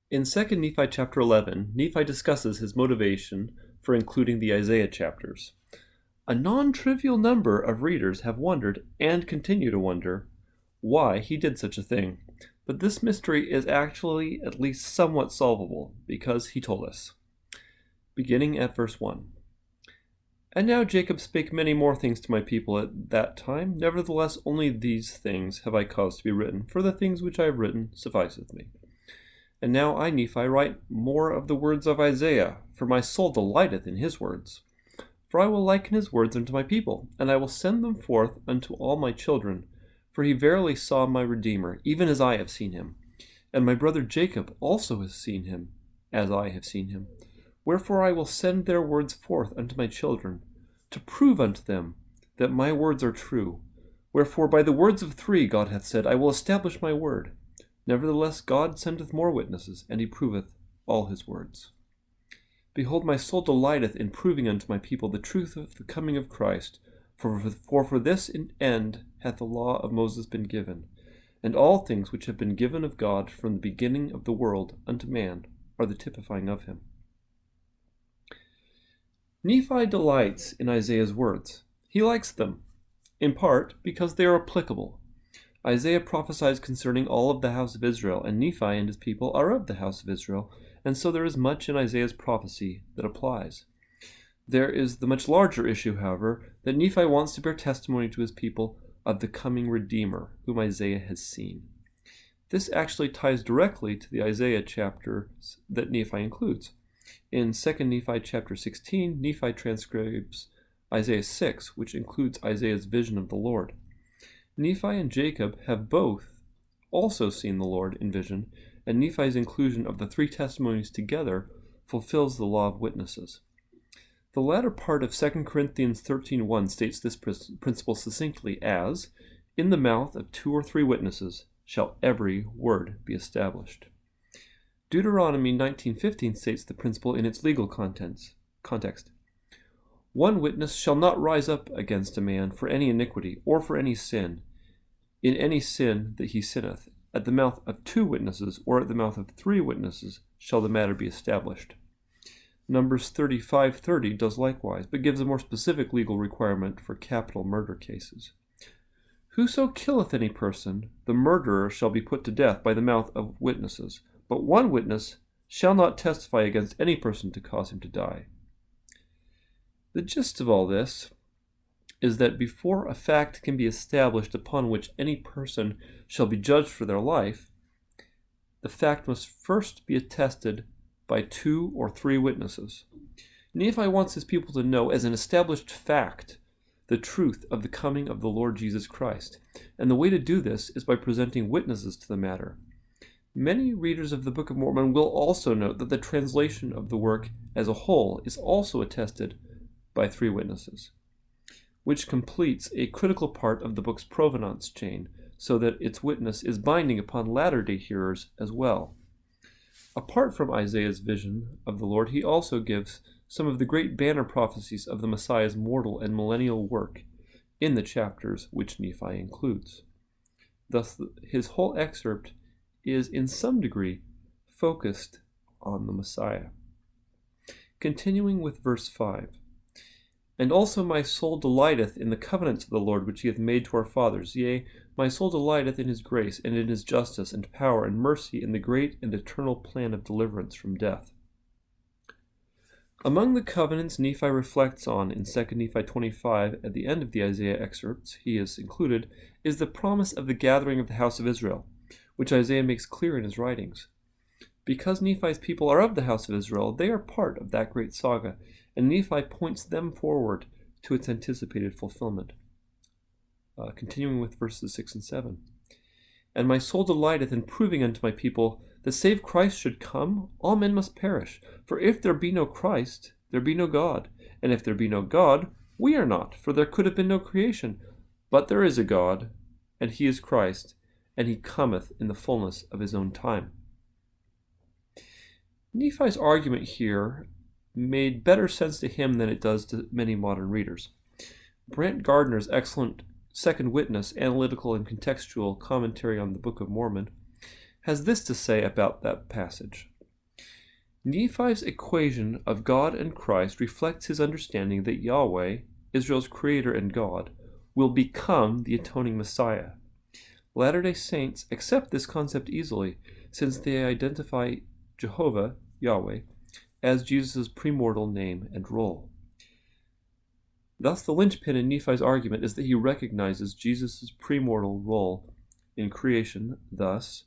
In 2 Nephi chapter 11, Nephi discusses his motivation for including the Isaiah chapters. A non-trivial number of readers have wondered, and continue to wonder, why he did such a thing. But this mystery is actually at least somewhat solvable, because he told us. Beginning at verse 1. And now Jacob spake many more things to my people at that time. Nevertheless, only these things have I caused to be written, for the things which I have written sufficeth me. And now I, Nephi, write more of the words of Isaiah, for my soul delighteth in his words. For I will liken his words unto my people, and I will send them forth unto all my children. For he verily saw my Redeemer, even as I have seen him. And my brother Jacob also has seen him, as I have seen him. Wherefore I will send their words forth unto my children, to prove unto them that my words are true. Wherefore by the words of three God hath said, I will establish my word. Nevertheless God sendeth more witnesses, and he proveth all his words. Behold, my soul delighteth in proving unto my people the truth of the coming of Christ, for this end hath the law of Moses been given, and all things which have been given of God from the beginning of the world unto man are the typifying of him. Nephi delights in Isaiah's words. He likes them, in part because they are applicable. Isaiah prophesies concerning all of the house of Israel, and Nephi and his people are of the house of Israel, and so there is much in Isaiah's prophecy that applies. There is the much larger issue, however, that Nephi wants to bear testimony to his people of the coming Redeemer, whom Isaiah has seen. This actually ties directly to the Isaiah chapters that Nephi includes. In 2 Nephi chapter 16, Nephi transcribes Isaiah 6, which includes Isaiah's vision of the Lord. Nephi and Jacob have both also seen the Lord in vision, and Nephi's inclusion of the three testimonies together fulfills the law of witnesses. The latter part of 2 Corinthians 13:1 states this principle succinctly as, in the mouth of 2 or 3 witnesses shall every word be established. Deuteronomy 19:15 states the principle in its legal context. One witness shall not rise up against a man for any iniquity or for any sin, in any sin that he sinneth. At the mouth of 2 witnesses or at the mouth of 3 witnesses shall the matter be established. Numbers 35:30 does likewise, but gives a more specific legal requirement for capital murder cases. Whoso killeth any person, the murderer shall be put to death by the mouth of witnesses. But one witness shall not testify against any person to cause him to die. The gist of all this is that before a fact can be established upon which any person shall be judged for their life, the fact must first be attested by 2 or 3 witnesses. Nephi wants his people to know as an established fact the truth of the coming of the Lord Jesus Christ, and the way to do this is by presenting witnesses to the matter. Many readers of the Book of Mormon will also note that the translation of the work as a whole is also attested by 3 witnesses, which completes a critical part of the book's provenance chain, so that its witness is binding upon latter-day hearers as well. Apart from Isaiah's vision of the Lord, he also gives some of the great banner prophecies of the Messiah's mortal and millennial work in the chapters which Nephi includes. Thus, his whole excerpt is in some degree focused on the Messiah. Continuing with verse 5. And also my soul delighteth in the covenants of the Lord which he hath made to our fathers. Yea, my soul delighteth in his grace, and in his justice, and power, and mercy, in the great and eternal plan of deliverance from death. Among the covenants Nephi reflects on in 2 Nephi 25, at the end of the Isaiah excerpts he has included, is the promise of the gathering of the house of Israel, which Isaiah makes clear in his writings. Because Nephi's people are of the house of Israel, they are part of that great saga, and Nephi points them forward to its anticipated fulfillment. Continuing with verses 6 and 7. And my soul delighteth in proving unto my people that save Christ should come, all men must perish. For if there be no Christ, there be no God. And if there be no God, we are not, for there could have been no creation. But there is a God, and he is Christ, and he cometh in the fullness of his own time. Nephi's argument here made better sense to him than it does to many modern readers. Brant Gardner's excellent Second Witness, Analytical and Contextual Commentary on the Book of Mormon, has this to say about that passage. Nephi's equation of God and Christ reflects his understanding that Yahweh, Israel's creator and God, will become the atoning Messiah. Latter-day Saints accept this concept easily, since they identify Jehovah, Yahweh, as Jesus' premortal name and role. Thus, the linchpin in Nephi's argument is that he recognizes Jesus' premortal role in creation. Thus,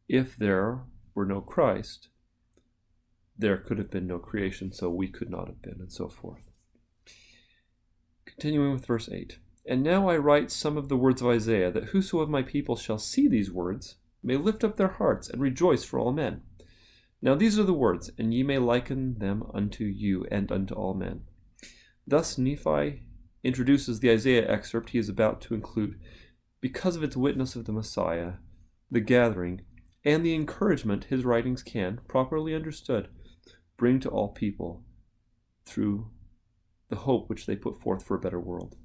if there were no Christ, there could have been no creation, so we could not have been, and so forth. Continuing with verse 8. And now I write some of the words of Isaiah, that whoso of my people shall see these words may lift up their hearts and rejoice for all men. Now these are the words, and ye may liken them unto you and unto all men. Thus Nephi introduces the Isaiah excerpt he is about to include because of its witness of the Messiah, the gathering, and the encouragement his writings can, properly understood, bring to all people through the hope which they put forth for a better world.